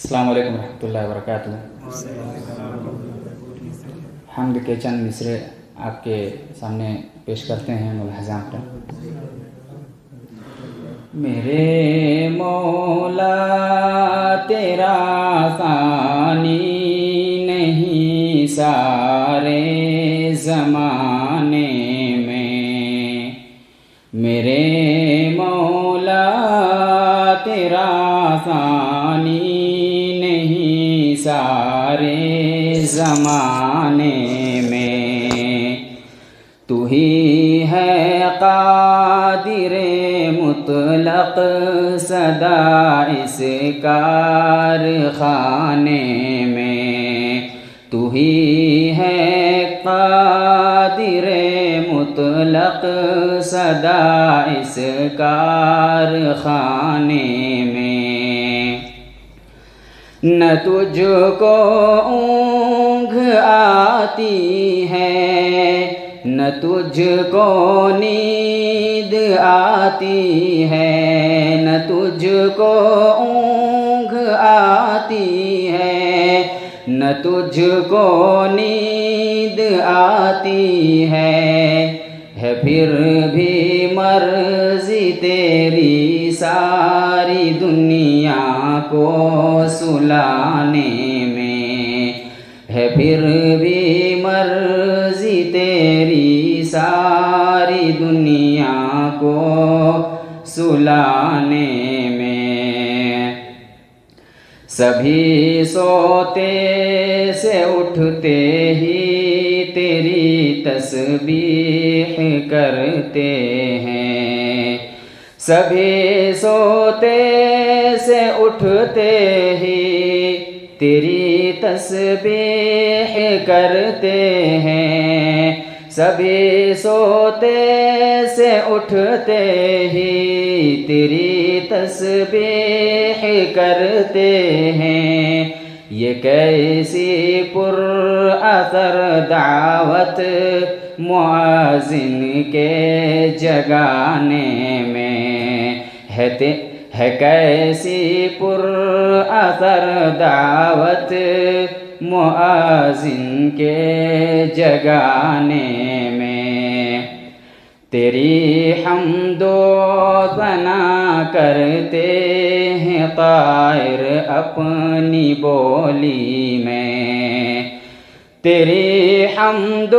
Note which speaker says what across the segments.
Speaker 1: السلام علیکم ورحمۃ اللہ وبرکاتہ۔ حمد کے چند مصرے آپ کے سامنے پیش کرتے ہیں ملاحظات پر۔ میرے مولا تیرا ثانی نہیں سارے زمانے میں، میرے مولا تیرا ثانی نہیں سارے زمانے میں، تو ہی ہے قادر مطلق صدا اس کارخانے میں، تو ہی ہے قادر مطلق صدا اس کارخانے میں، نہ تجھ کو اونگھ آتی ہے نہ تجھ کو نیند آتی ہے، نہ تجھ کو اونگھ آتی ہے، نہ تجھ کو نیند آتی ہے پھر بھی مرضی تیری ساری دنیا کو سلانے میں، ہے پھر بھی مرضی تیری ساری دنیا کو سلانے میں، سبھی سوتے سے اٹھتے ہی تیری تسبیح کرتے ہیں، سبھی سوتے سے اٹھتے ہی تیری تسبیح کرتے ہیں، سبھی سوتے سے اٹھتے ہی تیری تسبیح کرتے ہیں، یہ کیسی پر اثر دعوت مؤذن کے جگانے میں ہے کیسی پر اثر دعوت مؤذن کے جگانے میں، تیری حمد و ثنا کرتے ہیں طائر اپنی بولی میں، تیری حمد و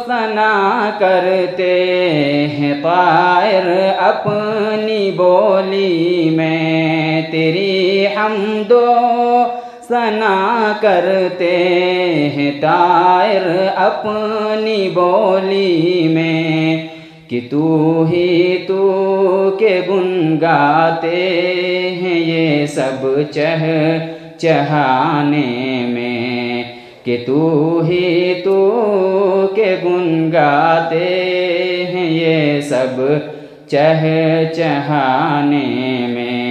Speaker 1: ثنا کرتے ہیں طائر اپنی بولی میں، تیری حمد و ثنا کرتے ہیں طائر اپنی بولی میں، کہ تو ہی تو کے گن گاتے ہیں یہ سب چہچہانے میں، کہ تو ہی تو کے گن گاتے ہیں یہ سب چہچہانے میں،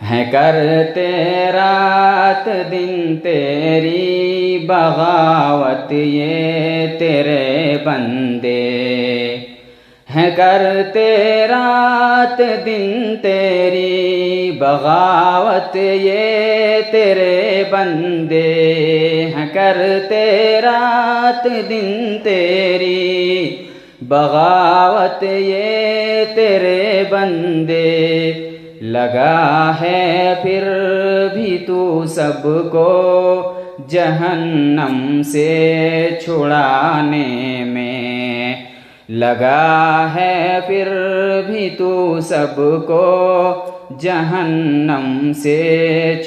Speaker 1: ہیں کرتے رات دن تیری بغاوت یہ تیرے بندے، ہیں کرتے رات دن تیری بغاوت یہ تیرے بندے، ہیں کرتے رات دن تیری بغاوت یہ تیرے بندے، لگا ہے پھر بھی تو سب کو جہنم سے چھڑانے میں، لگا ہے پھر بھی تو سب کو جہنم سے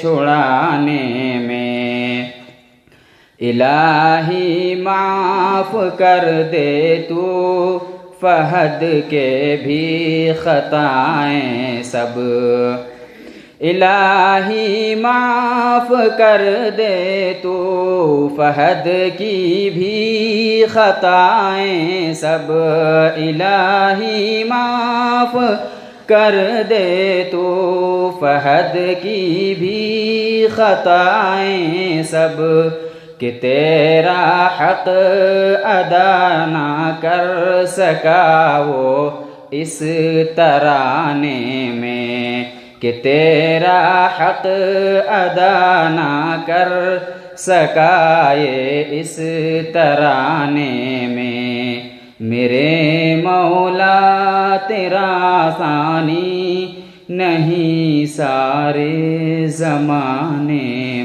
Speaker 1: چھڑانے میں، الہی معاف کر دے تو فہد کے بھی خطائیں سب، الہی معاف کر دے تو فہد کی بھی خطائیں سب، الہی معاف کر دے تو فہد کی بھی خطائیں سب، کہ تیرا حق ادا نہ کر سکا وہ اس ترانے میں، کہ تیرا حق ادا نہ کر سکا یہ اس ترانے میں، میرے مولا تیرا ثانی نہیں سارے زمانے